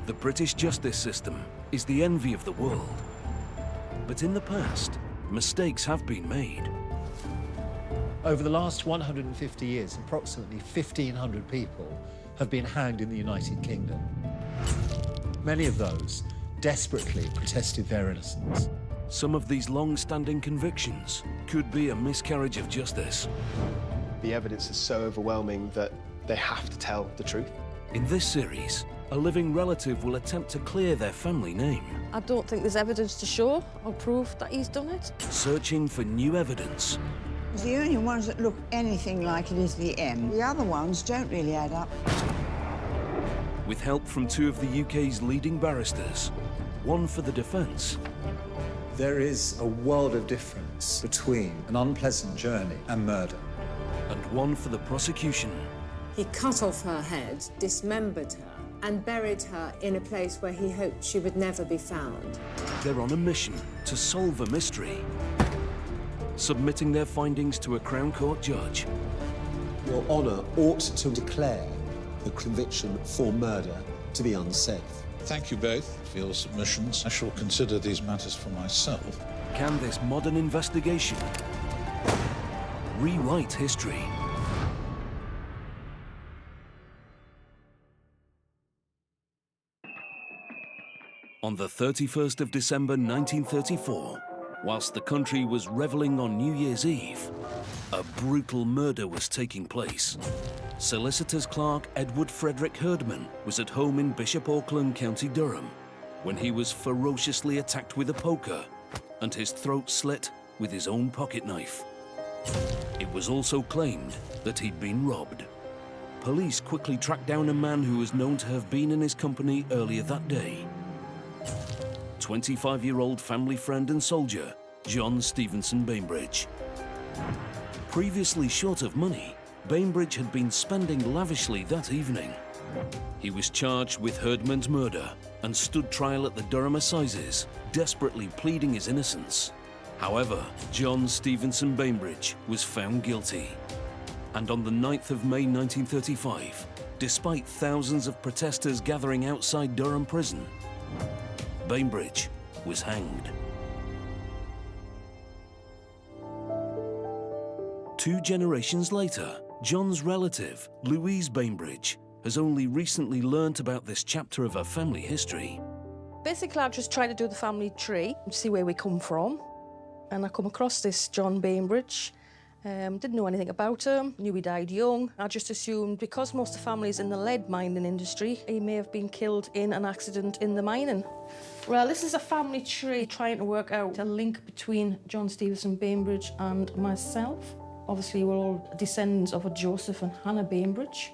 The British justice system is the envy of the world. But in the past, mistakes have been made. Over the last 150 years, approximately 1,500 people have been hanged in the United Kingdom. Many of those desperately protested their innocence. Some of these long-standing convictions could be a miscarriage of justice. The evidence is so overwhelming that they have to tell the truth. In this series, a living relative will attempt to clear their family name. I don't think there's evidence to show or prove that he's done it. Searching for new evidence. The only ones that look anything like it is the M. The other ones don't really add up. With help from two of the UK's leading barristers, one for the defence. There is a world of difference between an unpleasant journey and murder. And one for the prosecution. He cut off her head, dismembered her, and buried her in a place where he hoped she would never be found. They're on a mission to solve a mystery, submitting their findings to a Crown Court judge. Your Honour ought to declare the conviction for murder to be unsafe. Thank you both for your submissions. I shall consider these matters for myself. Can this modern investigation rewrite history? On the 31st of December 1934, whilst the country was revelling on New Year's Eve, a brutal murder was taking place. Solicitor's clerk Edward Frederick Herdman was at home in Bishop Auckland, County Durham, when he was ferociously attacked with a poker and his throat slit with his own pocket knife. It was also claimed that he'd been robbed. Police quickly tracked down a man who was known to have been in his company earlier that day. 25-year-old family friend and soldier, John Stevenson Bainbridge. Previously short of money, Bainbridge had been spending lavishly that evening. He was charged with Herdman's murder and stood trial at the Durham Assizes, desperately pleading his innocence. However, John Stevenson Bainbridge was found guilty. And on the 9th of May 1935, despite thousands of protesters gathering outside Durham prison, Bainbridge was hanged. 2 generations later, John's relative, Louise Bainbridge, has only recently learnt about this chapter of her family history. Basically, I just tried to do the family tree and see where we come from. And I come across this John Bainbridge. Didn't know anything about him, knew he died young. I just assumed because most of the family's in the lead mining industry, he may have been killed in an accident in the mining. Well, this is a family tree trying to work out a link between John Stevenson Bainbridge and myself. Obviously, we're all descendants of a Joseph and Hannah Bainbridge.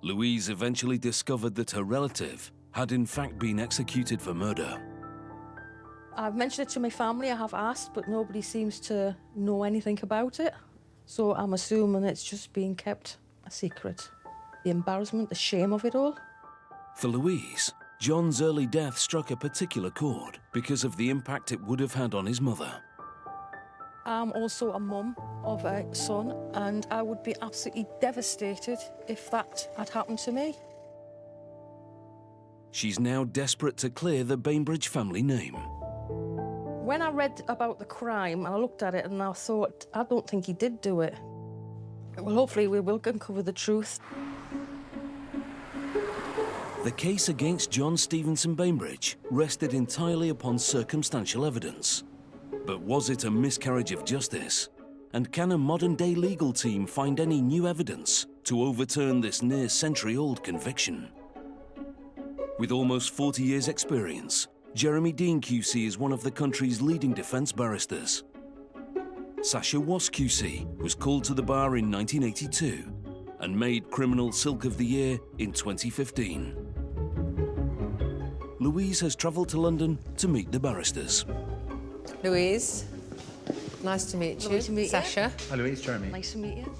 Louise eventually discovered that her relative had in fact been executed for murder. I've mentioned it to my family, I have asked, but nobody seems to know anything about it. So I'm assuming it's just being kept a secret. The embarrassment, the shame of it all. For Louise, John's early death struck a particular chord because of the impact it would have had on his mother. I'm also a mum of a son, and I would be absolutely devastated if that had happened to me. She's now desperate to clear the Bainbridge family name. When I read about the crime, I looked at it and I thought, I don't think he did do it. Well, hopefully we will uncover the truth. The case against John Stevenson Bainbridge rested entirely upon circumstantial evidence. But was it a miscarriage of justice? And can a modern-day legal team find any new evidence to overturn this near-century-old conviction? With almost 40 years' experience, Jeremy Dean QC is one of the country's leading defence barristers. Sasha Was QC was called to the bar in 1982 and made Criminal Silk of the Year in 2015. Louise has travelled to London to meet the barristers. Louise, nice to meet you. Lovely to meet you. Sasha. Hi, Louise, Jeremy. Nice to meet you.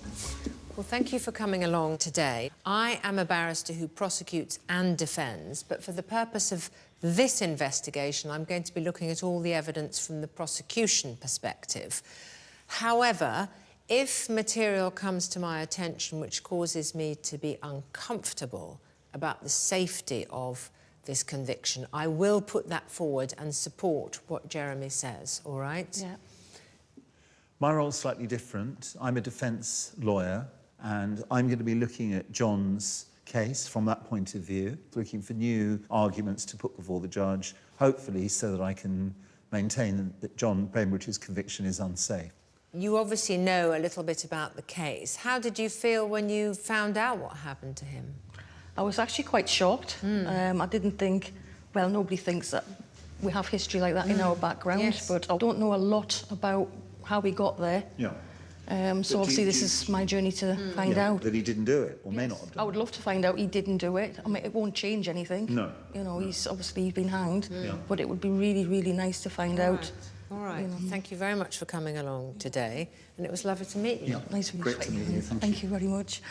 Well, thank you for coming along today. I am a barrister who prosecutes and defends, but for the purpose of this investigation, I'm going to be looking at all the evidence from the prosecution perspective. However, if material comes to my attention which causes me to be uncomfortable about the safety of this conviction. I will put that forward and support what Jeremy says, all right? Yeah. My role's slightly different. I'm a defence lawyer, and I'm going to be looking at John's case from that point of view, looking for new arguments to put before the judge, hopefully so that I can maintain that John Bainbridge's conviction is unsafe. You obviously know a little bit about the case. How did you feel when you found out what happened to him? I was actually quite shocked. I didn't think, well, nobody thinks that we have history like that in our background, Yes. but I don't know a lot about how we got there. Yeah. So obviously this is my journey to find out. That he didn't do it, or may not have done I would love to find out he didn't do it. I mean, it won't change anything. No. You know, he's obviously been hanged, Yeah. but it would be really, really nice to find out. All right. Thank you very much for coming along today, and it was lovely to meet you. Yeah. Nice to meet Great to meet you. Thank you very much.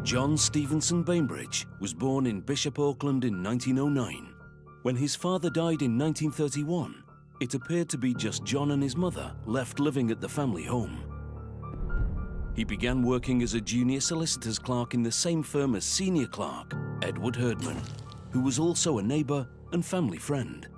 John Stevenson Bainbridge was born in Bishop Auckland in 1909. When his father died in 1931, it appeared to be just John and his mother left living at the family home. He began working as a junior solicitor's clerk in the same firm as senior clerk, Edward Herdman, who was also a neighbour and family friend.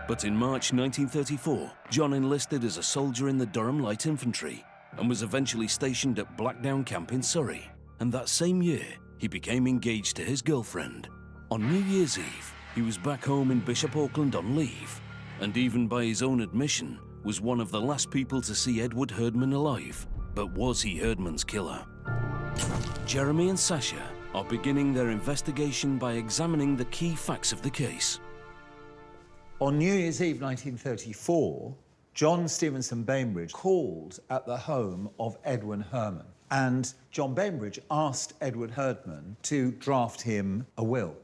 But in March 1934, John enlisted as a soldier in the Durham Light Infantry and was eventually stationed at Blackdown Camp in Surrey. And that same year, he became engaged to his girlfriend. On New Year's Eve, he was back home in Bishop Auckland on leave, and even by his own admission, was one of the last people to see Edward Herdman alive. But was he Herdman's killer? Jeremy and Sasha are beginning their investigation by examining the key facts of the case. On New Year's Eve 1934, John Stevenson Bainbridge called at the home of Edwin Herdman, and John Bainbridge asked Edward Herdman to draft him a will.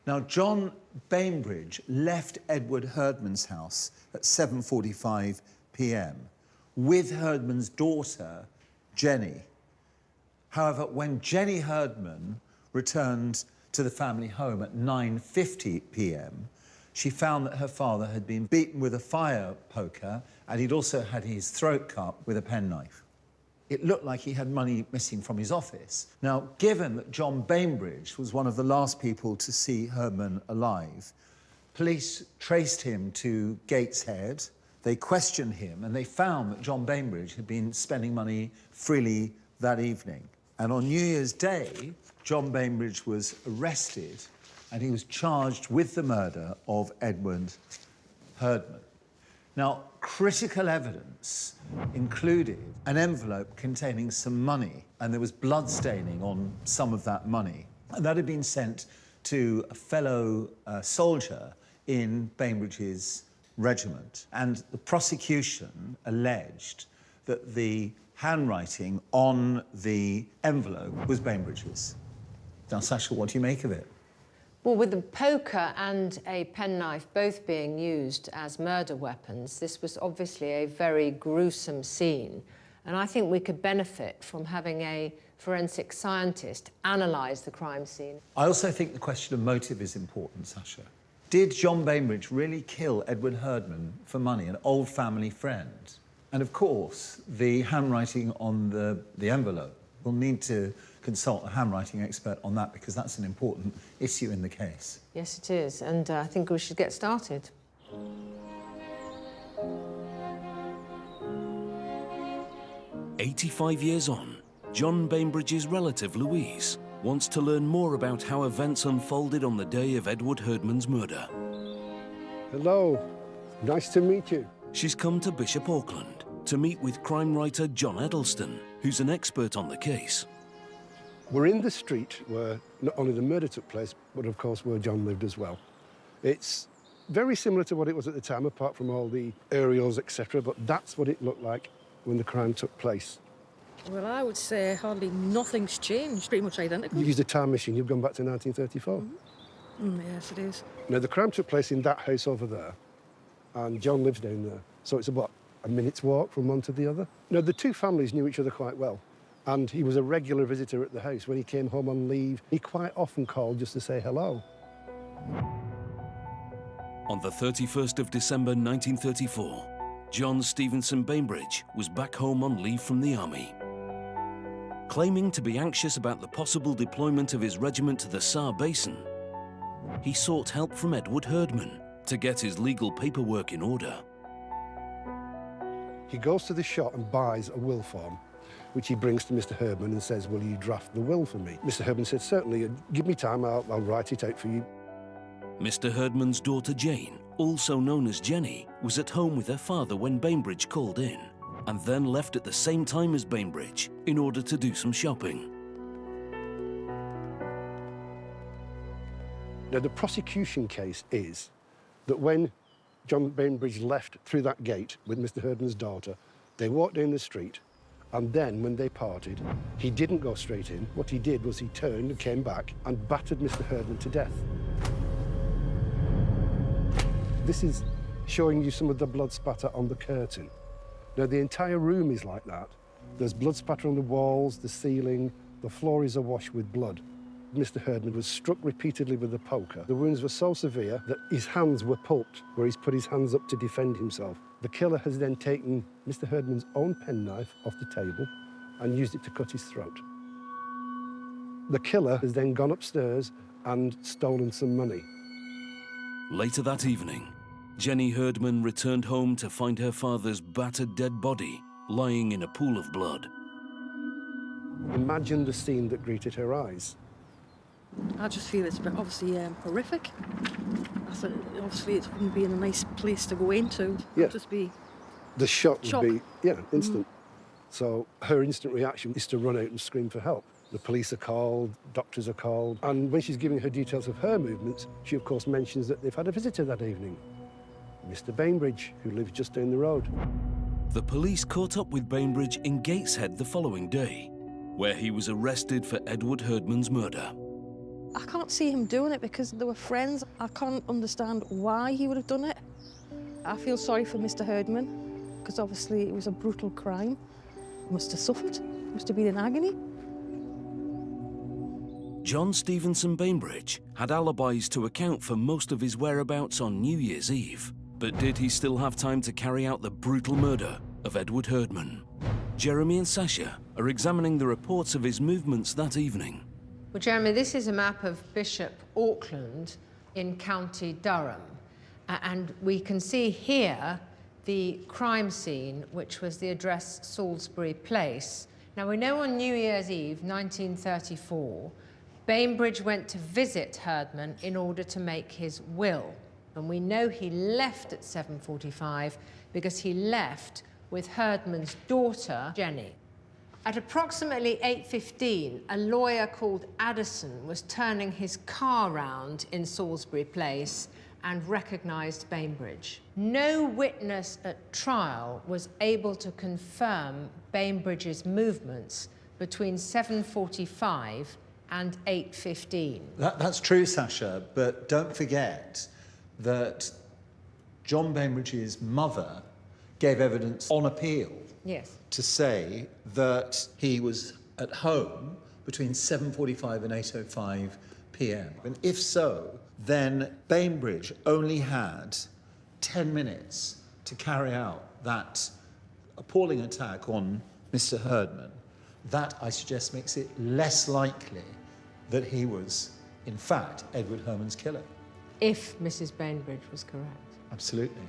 Now, John Bainbridge left Edward Herdman's house at 7:45 p.m. with Herdman's daughter, Jenny. However, when Jenny Herdman returned to the family home at 9:50 p.m, she found that her father had been beaten with a fire poker, and he'd also had his throat cut with a penknife. It looked like he had money missing from his office. Now, given that John Bainbridge was one of the last people to see Herdman alive, police traced him to Gateshead. They questioned him, and they found that John Bainbridge had been spending money freely that evening. And on New Year's Day, John Bainbridge was arrested, and he was charged with the murder of Edward Herdman. Now, critical evidence included an envelope containing some money, and there was blood staining on some of that money. And that had been sent to a fellow soldier in Bainbridge's regiment. And the prosecution alleged that the handwriting on the envelope was Bainbridge's. Now, Sasha, what do you make of it? Well, with the poker and a penknife both being used as murder weapons, this was obviously a very gruesome scene. And I think we could benefit from having a forensic scientist analyse the crime scene. I also think the question of motive is important, Sasha. Did John Bainbridge really kill Edward Herdman for money, an old family friend? And of course, the handwriting on the envelope, we'll need to consult a handwriting expert on that, because that's an important issue in the case. Yes, it is, and I think we should get started. "85 years on, John Bainbridge's relative Louise wants to learn more about how events unfolded on the day of Edward Herdman's murder. Hello, nice to meet you. She's come to Bishop Auckland to meet with crime writer John Eddleston, who's an expert on the case. We're in the street where not only the murder took place, but of course where John lived as well. It's very similar to what it was at the time, apart from all the aerials, etc., but that's what it looked like when the crime took place. Well, I would say hardly nothing's changed, pretty much identical. You used a time machine, you've gone back to 1934. Yes, it is. Now, the crime took place in that house over there, and John lives down there. So it's about a minute's walk from one to the other. Now, the two families knew each other quite well, and he was a regular visitor at the house. When he came home on leave, he quite often called just to say hello. On the 31st of December 1934, John Stevenson Bainbridge was back home on leave from the army. Claiming to be anxious about the possible deployment of his regiment to the Saar Basin, he sought help from Edward Herdman to get his legal paperwork in order. He goes to the shop and buys a will form, which he brings to Mr. Herdman and says, will you draft the will for me? Mr. Herdman said, certainly, give me time, I'll write it out for you. Mr. Herdman's daughter Jane, also known as Jenny, was at home with her father when Bainbridge called in, and then left at the same time as Bainbridge in order to do some shopping. Now, the prosecution case is that when John Bainbridge left through that gate with Mr. Herdman's daughter, they walked down the street, and then when they parted, he didn't go straight in. What he did was he turned and came back and battered Mr. Herdman to death. This is showing you some of the blood spatter on the curtain. Now, the entire room is like that. There's blood spatter on the walls, the ceiling, the floor is awash with blood. Mr. Herdman was struck repeatedly with a poker. The wounds were so severe that his hands were pulped, where he's put his hands up to defend himself. The killer has then taken Mr. Herdman's own penknife off the table and used it to cut his throat. The killer has then gone upstairs and stolen some money. Later that evening, Jenny Herdman returned home to find her father's battered dead body lying in a pool of blood. Imagine the scene that greeted her eyes. I just feel it's obviously horrific. I thought obviously it wouldn't be in a nice place to go into. Yeah. It'd just be The shock shock. would be, instant. So her instant reaction is to run out and scream for help. The police are called, doctors are called, and when she's giving her details of her movements, she of course mentions that they've had a visitor that evening, Mr. Bainbridge, who lives just down the road. The police caught up with Bainbridge in Gateshead the following day, where he was arrested for Edward Herdman's murder. I can't see him doing it because they were friends. I can't understand why he would have done it. I feel sorry for Mr. Herdman because obviously it was a brutal crime. He must have suffered, must have been in agony. John Stevenson Bainbridge had alibis to account for most of his whereabouts on New Year's Eve. But did he still have time to carry out the brutal murder of Edward Herdman? Jeremy and Sasha are examining the reports of his movements that evening. Well, Jeremy, this is a map of Bishop Auckland in County Durham. And we can see here the crime scene, which was the address Salisbury Place. Now, we know on New Year's Eve, 1934, Bainbridge went to visit Herdman in order to make his will. And we know he left at 7:45 because he left with Herdman's daughter, Jenny. At approximately 8:15, a lawyer called Addison was turning his car round in Salisbury Place and recognised Bainbridge. No witness at trial was able to confirm Bainbridge's movements between 7:45 and 8:15. That's true, Sasha, but don't forget that John Bainbridge's mother gave evidence on appeal. Yes. To say that he was at home between 7:45 and 8:05 p.m. And if so, then Bainbridge only had 10 minutes to carry out that appalling attack on Mr. Herdman. That, I suggest, makes it less likely that he was, in fact, Edward Herdman's killer. If Mrs. Bainbridge was correct. Absolutely.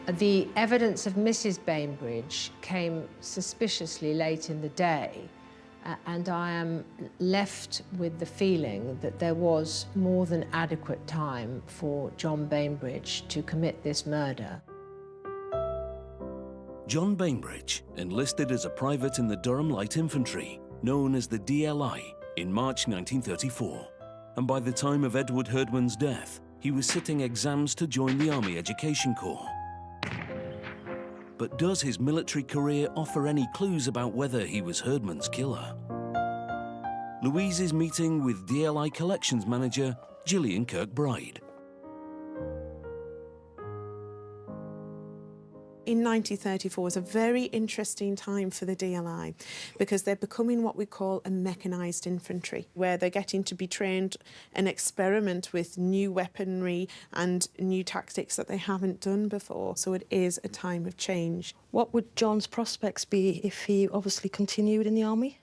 The evidence of Mrs. Bainbridge came suspiciously late in the day, and I am left with the feeling that there was more than adequate time for John Bainbridge to commit this murder. John Bainbridge enlisted as a private in the Durham Light Infantry, known as the DLI, in March 1934. And by the time of Edward Herdman's death, he was sitting exams to join the Army Education Corps. But does his military career offer any clues about whether he was Herdman's killer? Louise is meeting with DLI Collections Manager Gillian Kirkbride. In 1934 was a very interesting time for the DLI because they're becoming what we call a mechanised infantry, where they're getting to be trained and experiment with new weaponry and new tactics that they haven't done before. So it is a time of change. What would John's prospects be if he obviously continued in the army?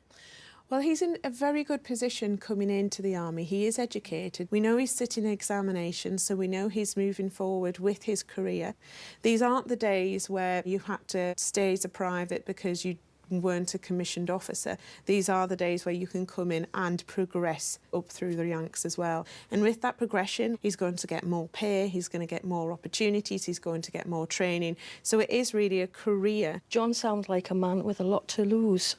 Well, he's in a very good position coming into the army. He is educated. We know he's sitting examinations, so we know he's moving forward with his career. These aren't the days where you had to stay as a private because you weren't a commissioned officer. These are the days where you can come in and progress up through the ranks as well. And with that progression, he's going to get more pay, he's going to get more opportunities, he's going to get more training. So it is really a career. John sounds like a man with a lot to lose.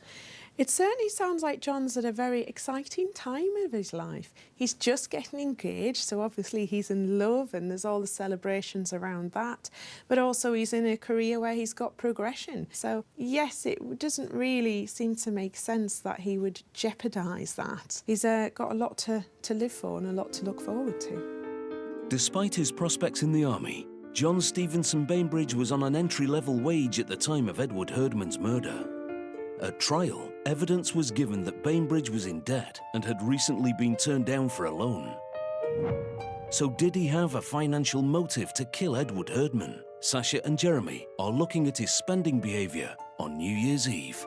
It certainly sounds like John's at a very exciting time of his life. He's just getting engaged, so obviously he's in love and there's all the celebrations around that. But also he's in a career where he's got progression. So yes, it doesn't really seem to make sense that he would jeopardise that. He's got a lot to live for and a lot to look forward to. Despite his prospects in the army, John Stevenson Bainbridge was on an entry-level wage at the time of Edward Herdman's murder. At trial, evidence was given that Bainbridge was in debt and had recently been turned down for a loan. So did he have a financial motive to kill Edward Herdman? Sasha and Jeremy are looking at his spending behaviour on New Year's Eve.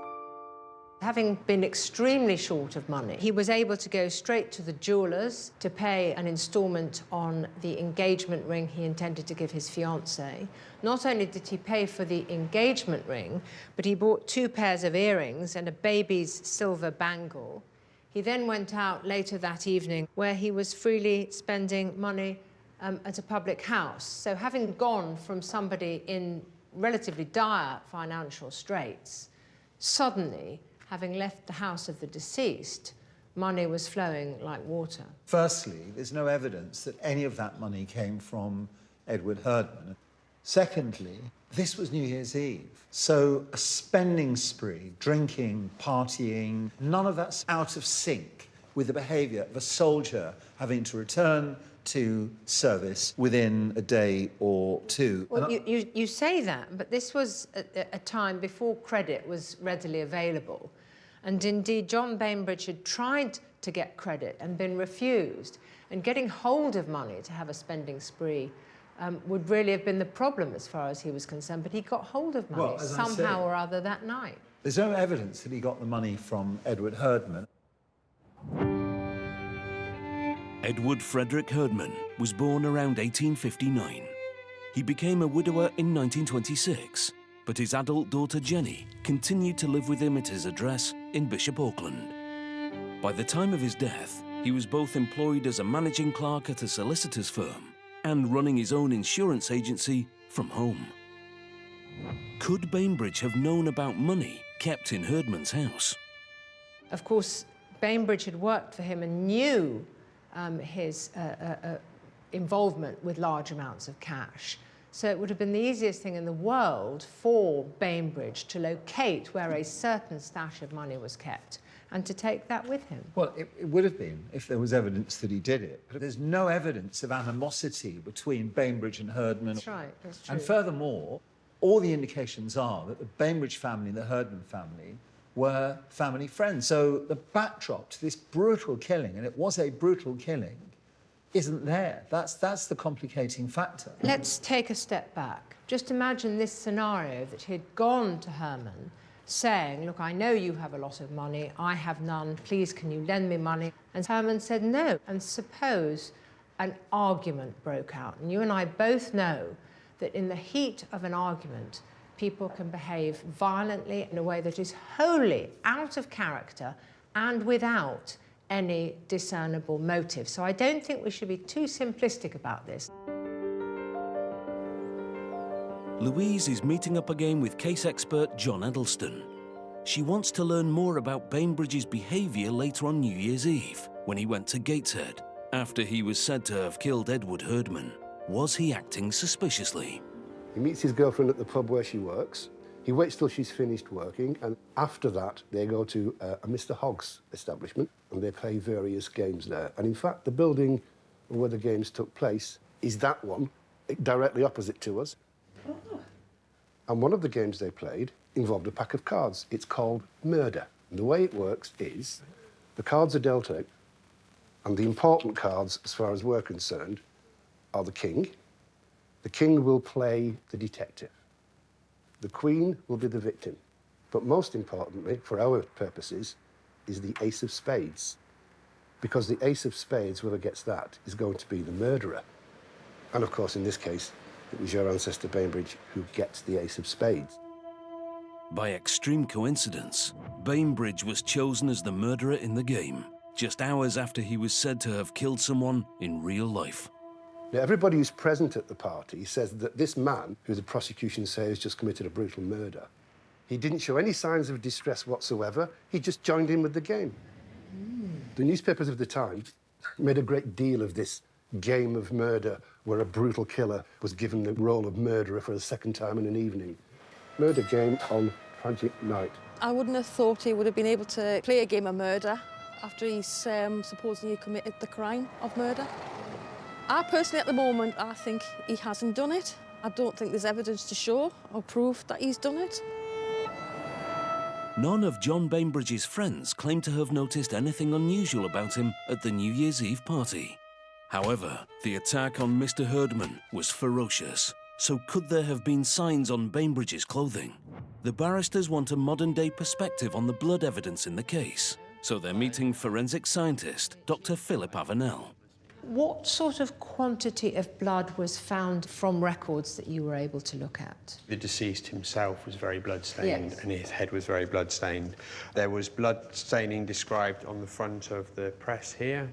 Having been extremely short of money, he was able to go straight to the jewellers to pay an instalment on the engagement ring he intended to give his fiancée. Not only did he pay for the engagement ring, but he bought 2 pairs of earrings and a baby's silver bangle. He then went out later that evening where he was freely spending money at a public house. So having gone from somebody in relatively dire financial straits, suddenly, having left the house of the deceased, money was flowing like water. Firstly, there's no evidence that any of that money came from Edward Herdman. Secondly, this was New Year's Eve. So a spending spree, drinking, partying, none of that's out of sync with the behaviour of a soldier having to return to service within a day or two. Well, you say that, but this was a time before credit was readily available. And indeed, John Bainbridge had tried to get credit and been refused. And getting hold of money to have a spending spree would really have been the problem as far as he was concerned. But he got hold of money somehow or other that night. There's no evidence that he got the money from Edward Herdman. Edward Frederick Herdman was born around 1859. He became a widower in 1926, but his adult daughter Jenny continued to live with him at his address in Bishop Auckland. By the time of his death, he was both employed as a managing clerk at a solicitor's firm and running his own insurance agency from home. Could Bainbridge have known about money kept in Herdman's house? Of course, Bainbridge had worked for him and knew his involvement with large amounts of cash. So it would have been the easiest thing in the world for Bainbridge to locate where a certain stash of money was kept and to take that with him. Well, it would have been if there was evidence that he did it. But there's no evidence of animosity between Bainbridge and Herdman. That's right, that's true. And furthermore, all the indications are that the Bainbridge family and the Herdman family were family friends. So the backdrop to this brutal killing, and it was a brutal killing, isn't there. That's the complicating factor. Let's take a step back. Just imagine this scenario that he'd gone to Herman saying, look, I know you have a lot of money, I have none, please can you lend me money? And Herman said no. And suppose an argument broke out. And you and I both know that in the heat of an argument, people can behave violently in a way that is wholly out of character and without any discernible motive. So I don't think we should be too simplistic about this. Louise is meeting up again with case expert John Eddleston. She wants to learn more about Bainbridge's behaviour later on New Year's Eve, when he went to Gateshead, after he was said to have killed Edward Herdman. Was he acting suspiciously? He meets his girlfriend at the pub where she works. He waits till she's finished working, and after that, they go to a Mr. Hogg's establishment, and they play various games there. And in fact, the building where the games took place is that one, directly opposite to us. Oh. And one of the games they played involved a pack of cards. It's called Murder. And the way it works is the cards are dealt out, and the important cards, as far as we're concerned, are the king. The king will play the detective. The queen will be the victim. But most importantly, for our purposes, is the ace of spades, because the ace of spades, whoever gets that, is going to be the murderer. And of course, in this case, it was your ancestor Bainbridge who gets the ace of spades. By extreme coincidence, Bainbridge was chosen as the murderer in the game, just hours after he was said to have killed someone in real life. Now, everybody who's present at the party says that this man, who the prosecution say has just committed a brutal murder, he didn't show any signs of distress whatsoever. He just joined in with the game. The newspapers of the time made a great deal of this game of murder where a brutal killer was given the role of murderer for the second time in an evening. Murder game on tragic night. I wouldn't have thought he would have been able to play a game of murder after he's supposedly committed the crime of murder. I personally, at the moment, I think he hasn't done it. I don't think there's evidence to show or prove that he's done it. None of John Bainbridge's friends claim to have noticed anything unusual about him at the New Year's Eve party. However, the attack on Mr. Herdman was ferocious. So could there have been signs on Bainbridge's clothing? The barristers want a modern-day perspective on the blood evidence in the case. So they're meeting forensic scientist Dr. Philip Avenel. What sort of quantity of blood was found from records that you were able to look at? The deceased himself was very blood-stained, Yes. and his head was very blood-stained. There was blood staining described on the front of the press here.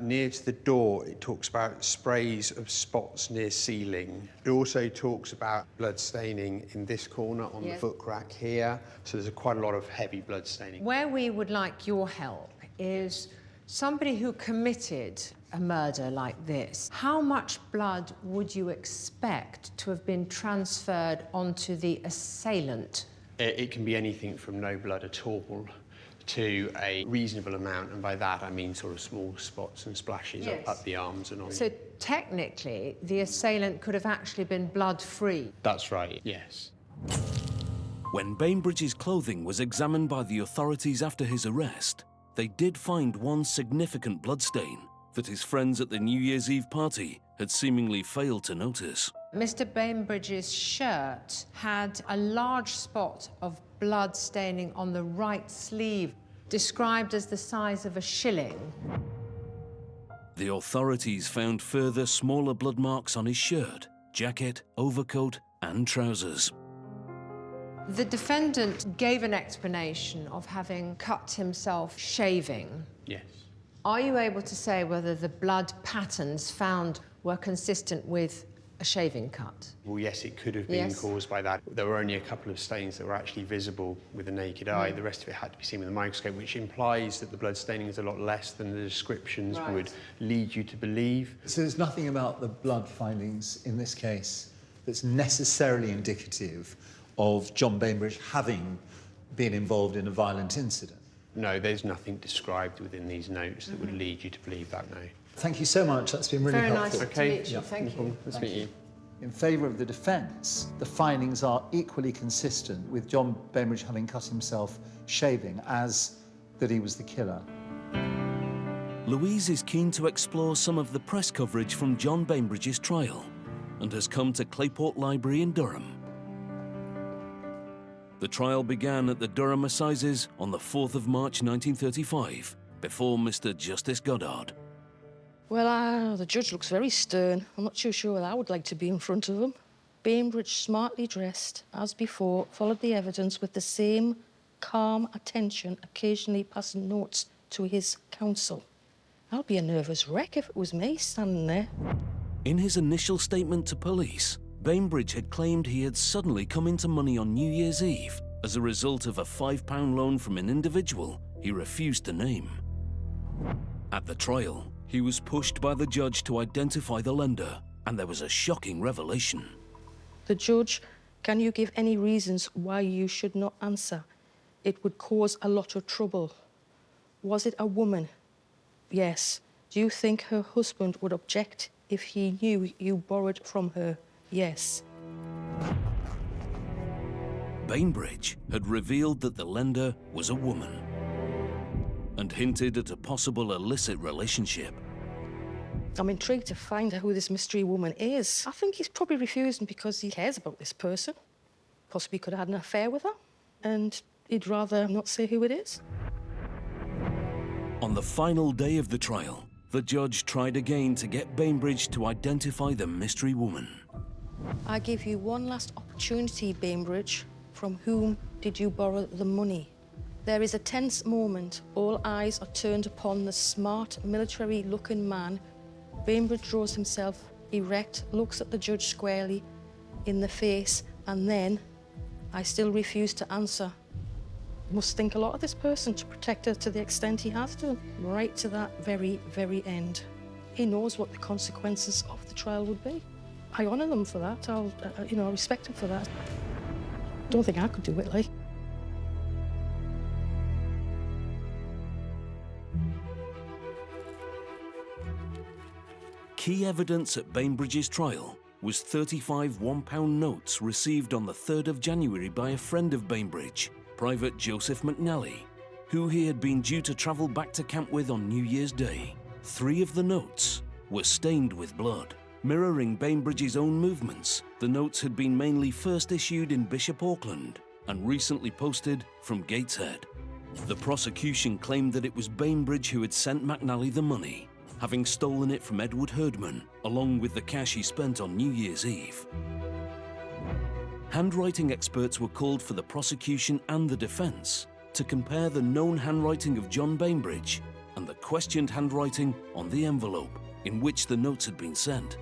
Near to the door, it talks about sprays of spots near ceiling. It also talks about blood staining in this corner on the foot crack here. So there's quite a lot of heavy blood staining. Where we would like your help is somebody who committed a murder like this. How much blood would you expect to have been transferred onto the assailant? It can be anything from no blood at all to a reasonable amount, and by that I mean sort of small spots and splashes up the arms and on. So technically, the assailant could have actually been blood-free. That's right, yes. When Bainbridge's clothing was examined by the authorities after his arrest, they did find one significant bloodstain that his friends at the New Year's Eve party had seemingly failed to notice. Mr. Bainbridge's shirt had a large spot of blood staining on the right sleeve, described as the size of a shilling. The authorities found further smaller blood marks on his shirt, jacket, overcoat, and trousers. The defendant gave an explanation of having cut himself shaving. Yes. Are you able to say whether the blood patterns found were consistent with a shaving cut? Well, yes, it could have been caused by that. There were only a couple of stains that were actually visible with the naked eye. The rest of it had to be seen with a microscope, which implies that the blood staining is a lot less than the descriptions would lead you to believe. So there's nothing about the blood findings in this case that's necessarily indicative of John Bainbridge having been involved in a violent incident? No, there's nothing described within these notes that would lead you to believe that, no. Thank you so much. That's been really helpful. Very nice to meet you. Thank you. Nice to meet you. In favour of the defence, the findings are equally consistent with John Bainbridge having cut himself shaving as that he was the killer. Louise is keen to explore some of the press coverage from John Bainbridge's trial and has come to Clayport Library in Durham. The trial began at the Durham Assizes on the 4th of March 1935, before Mr. Justice Goddard. Well, the judge looks very stern. I'm not too sure I would like to be in front of him. Bainbridge, smartly dressed, as before, followed the evidence with the same calm attention, occasionally passing notes to his counsel. I'd be a nervous wreck if it was me standing there. In his initial statement to police, Bainbridge had claimed he had suddenly come into money on New Year's Eve as a result of a £5 loan from an individual he refused to name. At the trial, he was pushed by the judge to identify the lender, and there was a shocking revelation. The judge, can you give any reasons why you should not answer? It would cause a lot of trouble. Was it a woman? Yes. Do you think her husband would object if he knew you borrowed from her? Yes. Bainbridge had revealed that the lender was a woman and hinted at a possible illicit relationship. I'm intrigued to find out who this mystery woman is. I think he's probably refusing because he cares about this person. Possibly could have had an affair with her, and he'd rather not say who it is. On the final day of the trial, the judge tried again to get Bainbridge to identify the mystery woman. I give you one last opportunity, Bainbridge. From whom did you borrow the money? There is a tense moment. All eyes are turned upon the smart, military-looking man. Bainbridge draws himself erect, looks at the judge squarely in the face, and then, I still refuse to answer. Must think a lot of this person to protect her to the extent he has done, right to that very, very end. He knows what the consequences of the trial would be. I honour them for that. I'll respect them for that. Don't think I could do it, like. Key evidence at Bainbridge's trial was 35 £1 notes received on the 3rd of January by a friend of Bainbridge, Private Joseph McNally, who he had been due to travel back to camp with on New Year's Day. 3 of the notes were stained with blood. Mirroring Bainbridge's own movements, the notes had been mainly first issued in Bishop Auckland and recently posted from Gateshead. The prosecution claimed that it was Bainbridge who had sent McNally the money, having stolen it from Edward Herdman, along with the cash he spent on New Year's Eve. Handwriting experts were called for the prosecution and the defence to compare the known handwriting of John Bainbridge and the questioned handwriting on the envelope in which the notes had been sent.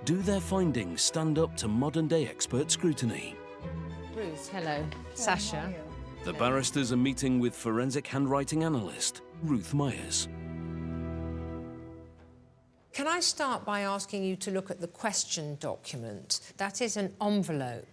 Do their findings stand up to modern-day expert scrutiny? Ruth, hello. Sasha. The barristers are meeting with forensic handwriting analyst Ruth Myers. Can I start by asking you to look at the question document? That is an envelope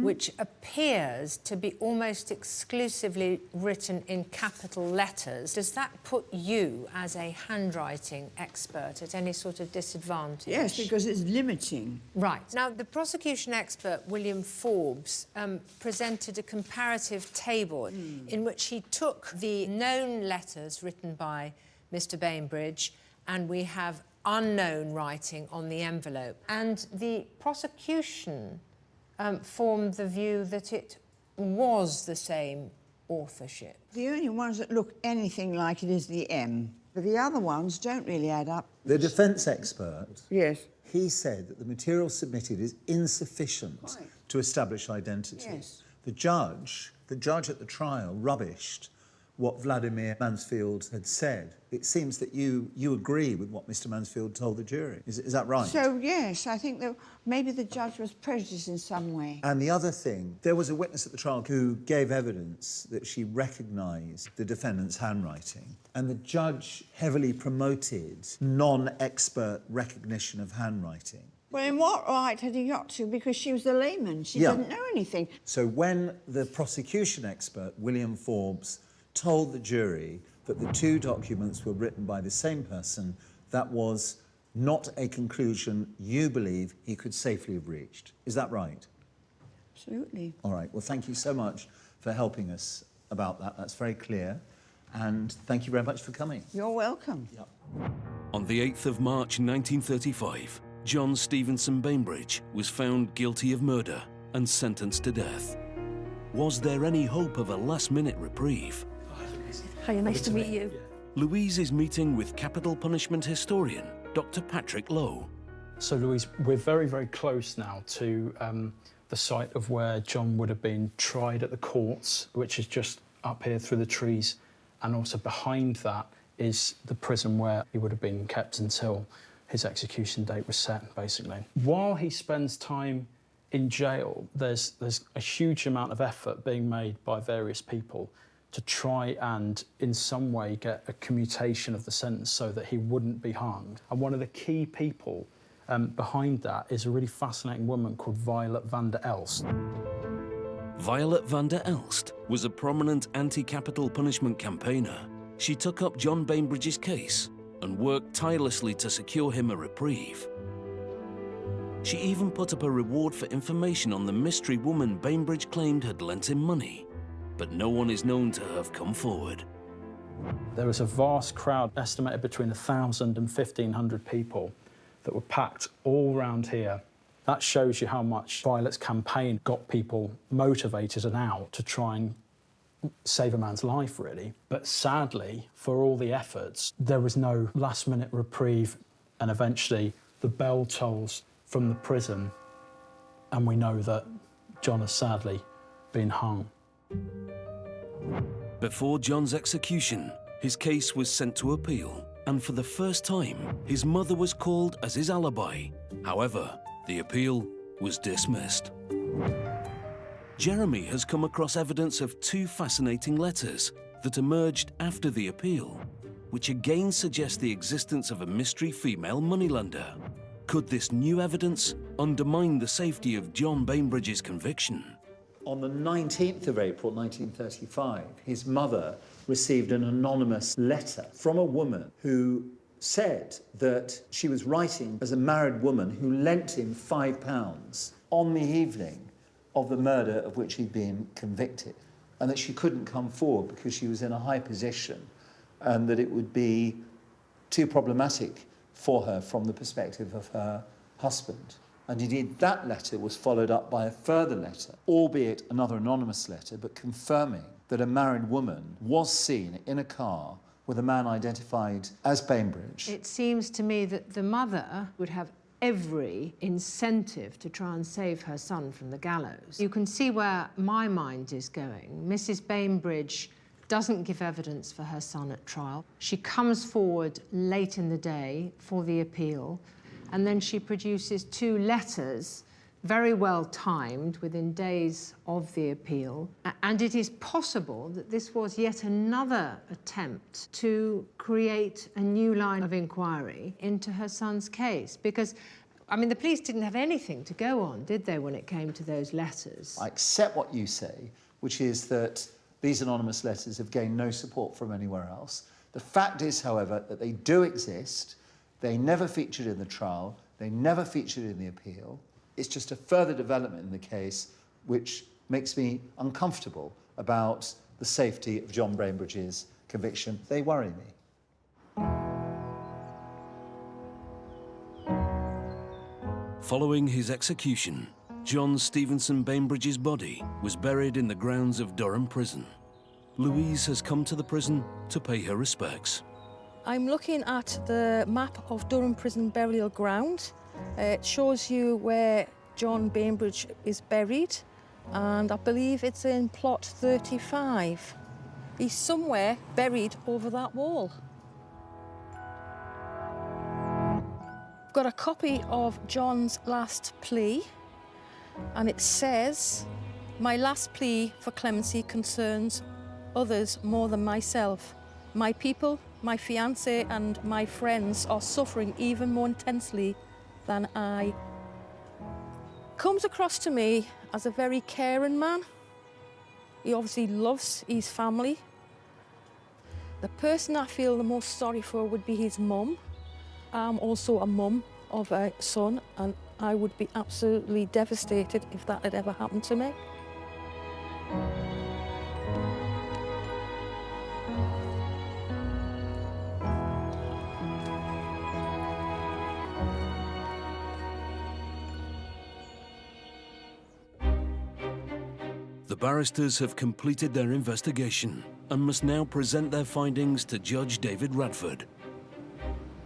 which appears to be almost exclusively written in capital letters. Does that put you, as a handwriting expert, at any sort of disadvantage? Yes, because it's limiting. Right. Now, the prosecution expert, William Forbes, presented a comparative table in which he took the known letters written by Mr. Bainbridge, and we have unknown writing on the envelope. And the prosecution formed the view that it was the same authorship. The only ones that look anything like it is the M. But the other ones don't really add up. The defence expert, Yes. he said that the material submitted is insufficient Right. to establish identity. Yes. The judge at the trial rubbished what Vladimir Mansfield had said. It seems that you agree with what Mr. Mansfield told the jury. Is that right? So, yes, I think that maybe the judge was prejudiced in some way. And the other thing, there was a witness at the trial who gave evidence that she recognised the defendant's handwriting, and the judge heavily promoted non-expert recognition of handwriting. Well, in what right had he got to? Because she was a layman. She didn't know anything. So when the prosecution expert, William Forbes, told the jury that the 2 documents were written by the same person, that was not a conclusion you believe he could safely have reached. Is that right? Absolutely. All right. Well, thank you so much for helping us about that. That's very clear. And thank you very much for coming. You're welcome. Yep. On the 8th of March 1935, John Stevenson Bainbridge was found guilty of murder and sentenced to death. Was there any hope of a last-minute reprieve? Hiya, nice to meet you. Louise is meeting with capital punishment historian Dr. Patrick Lowe. So, Louise, we're very, very close now to the site of where John would have been tried at the courts, which is just up here through the trees, and also behind that is the prison where he would have been kept until his execution date was set, basically. While he spends time in jail, there's a huge amount of effort being made by various people to try and, in some way, get a commutation of the sentence so that he wouldn't be hanged. And one of the key people behind that is a really fascinating woman called Violet van der Elst. Violet van der Elst was a prominent anti-capital punishment campaigner. She took up John Bainbridge's case and worked tirelessly to secure him a reprieve. She even put up a reward for information on the mystery woman Bainbridge claimed had lent him money, but no one is known to have come forward. There was a vast crowd, estimated between 1,000 and 1,500 people, that were packed all around here. That shows you how much Violet's campaign got people motivated and out to try and save a man's life, really. But sadly, for all the efforts, there was no last-minute reprieve, and eventually the bell tolls from the prison, and we know that John has sadly been hung. Before John's execution, his case was sent to appeal, and for the first time, his mother was called as his alibi. However, the appeal was dismissed. Jeremy has come across evidence of two fascinating letters that emerged after the appeal, which again suggest the existence of a mystery female moneylender. Could this new evidence undermine the safety of John Bainbridge's conviction? On the 19th of April 1935, his mother received an anonymous letter from a woman who said that she was writing as a married woman who lent him £5 on the evening of the murder of which he'd been convicted, and that she couldn't come forward because she was in a high position and that it would be too problematic for her from the perspective of her husband. And indeed, that letter was followed up by a further letter, albeit another anonymous letter, but confirming that a married woman was seen in a car with a man identified as Bainbridge. It seems to me that the mother would have every incentive to try and save her son from the gallows. You can see where my mind is going. Mrs. Bainbridge doesn't give evidence for her son at trial. She comes forward late in the day for the appeal, and then she produces two letters, very well timed, within days of the appeal. And it is possible that this was yet another attempt to create a new line of inquiry into her son's case. Because, I mean, the police didn't have anything to go on, did they, when it came to those letters? I accept what you say, which is that these anonymous letters have gained no support from anywhere else. The fact is, however, that they do exist. They never featured in the trial. They never featured in the appeal. It's just a further development in the case which makes me uncomfortable about the safety of John Bainbridge's conviction. They worry me. Following his execution, John Stevenson Bainbridge's body was buried in the grounds of Durham Prison. Louise has come to the prison to pay her respects. I'm looking at the map of Durham Prison Burial Ground. It shows you where John Bainbridge is buried, and I believe it's in plot 35. He's somewhere buried over that wall. I've got a copy of John's last plea, and it says, "My last plea for clemency concerns others more than myself. My people, my fiancé and my friends are suffering even more intensely than I." Comes across to me as a very caring man. He obviously loves his family. The person I feel the most sorry for would be his mum. I'm also a mum of a son, and I would be absolutely devastated if that had ever happened to me. The barristers have completed their investigation and must now present their findings to Judge David Radford.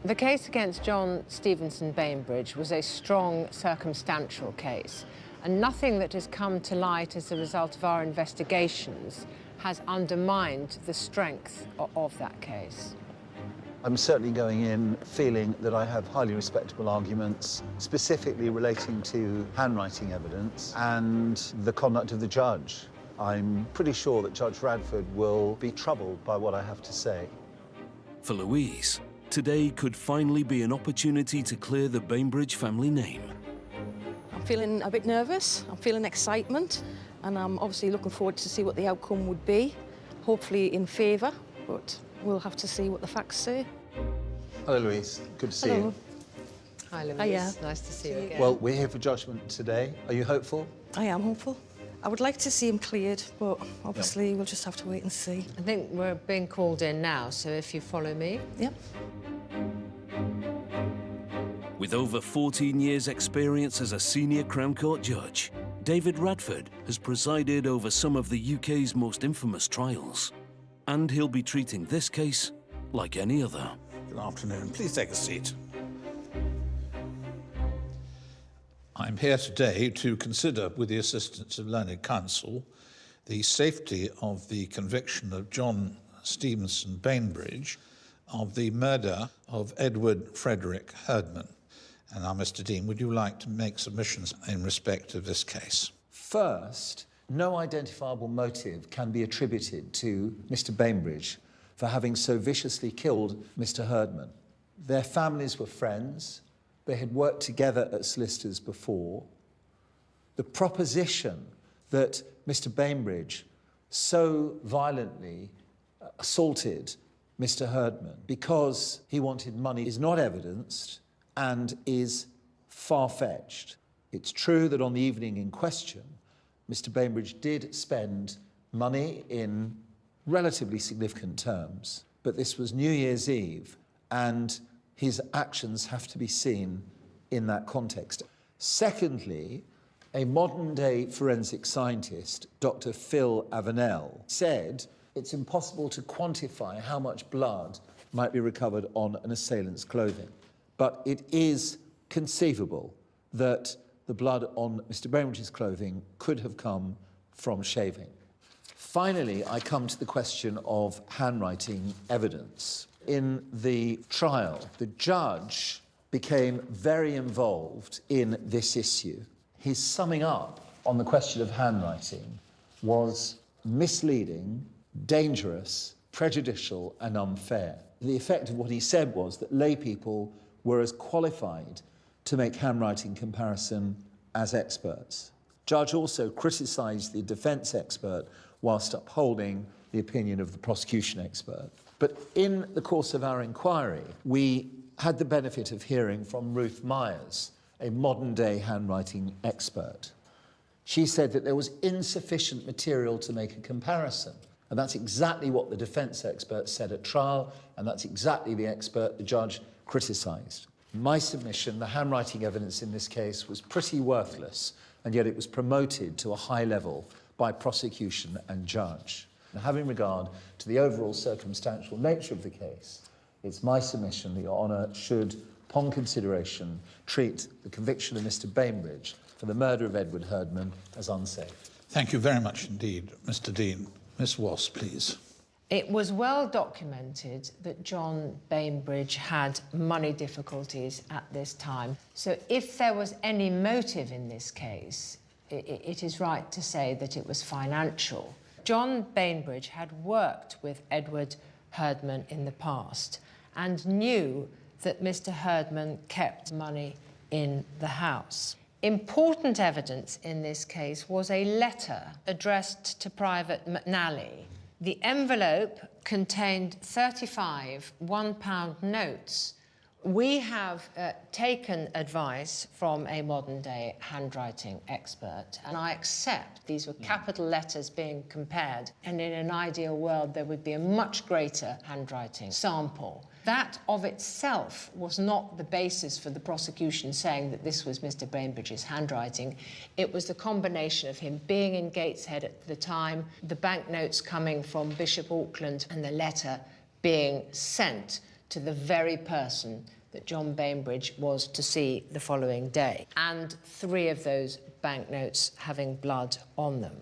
The case against John Stevenson Bainbridge was a strong circumstantial case, and nothing that has come to light as a result of our investigations has undermined the strength of that case. I'm certainly going in feeling that I have highly respectable arguments, specifically relating to handwriting evidence and the conduct of the judge. I'm pretty sure that Judge Radford will be troubled by what I have to say. For Louise, today could finally be an opportunity to clear the Bainbridge family name. I'm feeling a bit nervous, I'm feeling excitement, and I'm obviously looking forward to see what the outcome would be, hopefully in favour, but we'll have to see what the facts say. Hello, Louise. Good to see Hello. you. Hi, Louise. Hiya. Nice to see you again. Well, we're here for judgment today. Are you hopeful? I am hopeful. I would like to see him cleared, but obviously we'll just have to wait and see. I think we're being called in now, so if you follow me. Yep. With over 14 years' experience as a senior Crown Court judge, David Radford has presided over some of the UK's most infamous trials, and he'll be treating this case like any other. Good afternoon. Please take a seat. I'm here today to consider, with the assistance of learned counsel, the safety of the conviction of John Stevenson Bainbridge of the murder of Edward Frederick Herdman. And now, Mr. Dean, would you like to make submissions in respect of this case? First, no identifiable motive can be attributed to Mr. Bainbridge for having so viciously killed Mr. Herdman. Their families were friends. They had worked together at solicitors before. The proposition that Mr. Bainbridge so violently assaulted Mr. Herdman because he wanted money is not evidenced and is far-fetched. It's true that on the evening in question, Mr. Bainbridge did spend money in relatively significant terms, but this was New Year's Eve, and his actions have to be seen in that context. Secondly, a modern-day forensic scientist, Dr. Phil Avenel, said it's impossible to quantify how much blood might be recovered on an assailant's clothing, but it is conceivable that the blood on Mr. Bainbridge's clothing could have come from shaving. Finally, I come to the question of handwriting evidence. In the trial, the judge became very involved in this issue. His summing up on the question of handwriting was misleading, dangerous, prejudicial, and unfair. The effect of what he said was that lay people were as qualified to make handwriting comparison as experts. Judge also criticised the defence expert whilst upholding the opinion of the prosecution expert. But in the course of our inquiry, we had the benefit of hearing from Ruth Myers, a modern-day handwriting expert. She said that there was insufficient material to make a comparison. And that's exactly what the defence expert said at trial, and that's exactly the expert the judge criticised. My submission, the handwriting evidence in this case was pretty worthless, and yet it was promoted to a high level by prosecution and judge. And having regard to the overall circumstantial nature of the case, it's my submission that Your Honour should, upon consideration, treat the conviction of Mr. Bainbridge for the murder of Edward Herdman as unsafe. Thank you very much indeed, Mr. Dean. Miss Wass, please. It was well documented that John Bainbridge had money difficulties at this time. So if there was any motive in this case, it is right to say that it was financial. John Bainbridge had worked with Edward Herdman in the past and knew that Mr. Herdman kept money in the house. Important evidence in this case was a letter addressed to Private McNally. The envelope contained 35 £1 notes. We have taken advice from a modern-day handwriting expert, and I accept these were capital letters being compared, and in an ideal world there would be a much greater handwriting sample. That of itself was not the basis for the prosecution saying that this was Mr. Bainbridge's handwriting. It was the combination of him being in Gateshead at the time, the banknotes coming from Bishop Auckland, and the letter being sent to the very person that John Bainbridge was to see the following day, and 3 of those banknotes having blood on them.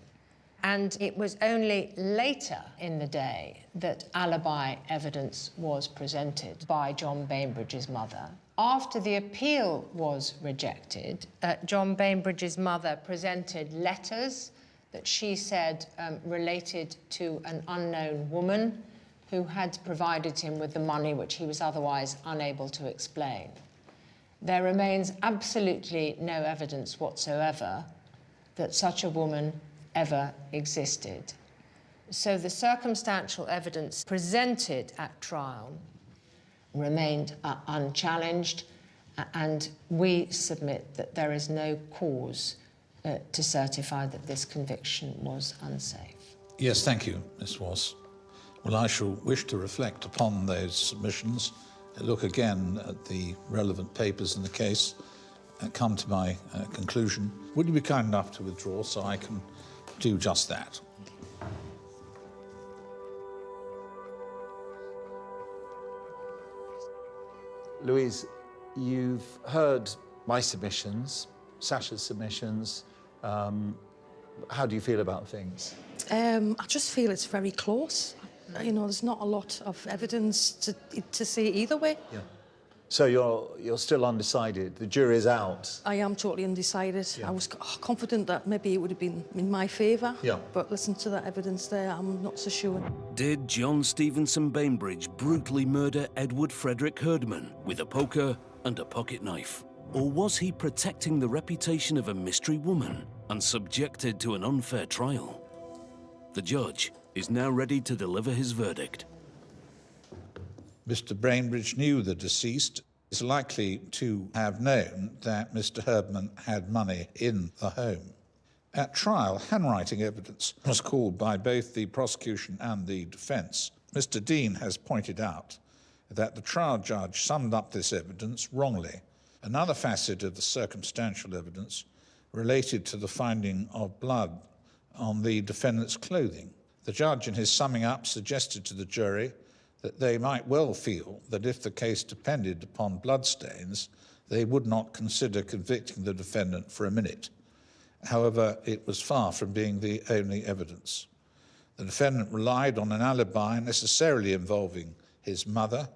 And it was only later in the day that alibi evidence was presented by John Bainbridge's mother. After the appeal was rejected, John Bainbridge's mother presented letters that she said related to an unknown woman who had provided him with the money which he was otherwise unable to explain. There remains absolutely no evidence whatsoever that such a woman ever existed. So the circumstantial evidence presented at trial remained unchallenged, and we submit that there is no cause to certify that this conviction was unsafe. Yes, thank you, Miss Wass. Well, I shall wish to reflect upon those submissions, look again at the relevant papers in the case, come to my conclusion. Would you be kind enough to withdraw so I can do just that? Louise, you've heard my submissions, Sasha's submissions. How do you feel about things? I just feel it's very close. You know, there's not a lot of evidence to say either way. Yeah. So you're still undecided. The jury's out. I am totally undecided. Yeah. I was confident that maybe it would have been in my favour. Yeah. But listen to that evidence there, I'm not so sure. Did John Stevenson Bainbridge brutally murder Edward Frederick Herdman with a poker and a pocket knife? Or was he protecting the reputation of a mystery woman and subjected to an unfair trial? The judge is now ready to deliver his verdict. Mr. Bainbridge knew the deceased, is likely to have known that Mr. Herdman had money in the home. At trial, handwriting evidence was called by both the prosecution and the defence. Mr. Dean has pointed out that the trial judge summed up this evidence wrongly. Another facet of the circumstantial evidence related to the finding of blood on the defendant's clothing. The judge, in his summing up, suggested to the jury that they might well feel that if the case depended upon bloodstains, they would not consider convicting the defendant for a minute. However, it was far from being the only evidence. The defendant relied on an alibi necessarily involving his mother.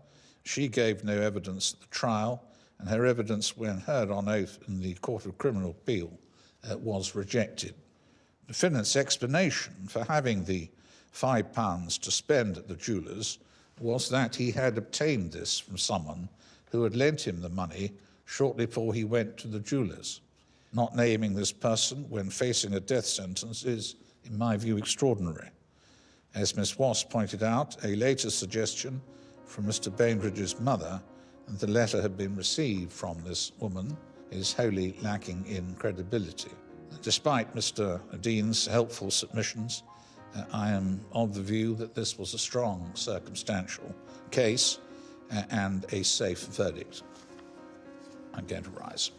She gave no evidence at the trial, and her evidence, when heard on oath in the Court of Criminal Appeal, was rejected. The defendant's explanation for having the £5 to spend at the jeweller's was that he had obtained this from someone who had lent him the money shortly before he went to the jeweller's. Not naming this person when facing a death sentence is, in my view, extraordinary. As Miss Wass pointed out, a later suggestion from Mr. Bainbridge's mother that the letter had been received from this woman is wholly lacking in credibility. Despite Mr. Dean's helpful submissions, I am of the view that this was a strong circumstantial case and a safe verdict. I'm going to rise.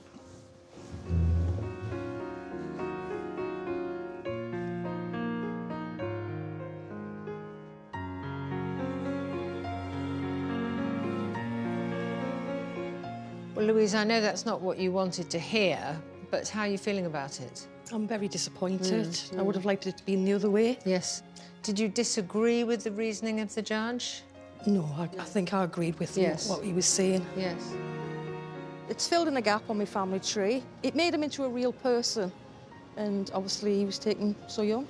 Well, Louise, I know that's not what you wanted to hear, but how are you feeling about it? I'm very disappointed. I would have liked it to be the other way. Yes. Did you disagree with the reasoning of the judge? No, I think I agreed with what he was saying. Yes. It's filled in a gap on my family tree. It made him into a real person, and obviously he was taken so young.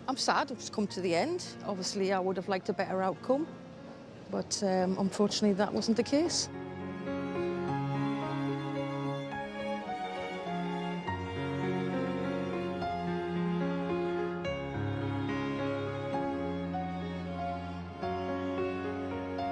I'm sad it's come to the end. Obviously I would have liked a better outcome, but unfortunately that wasn't the case.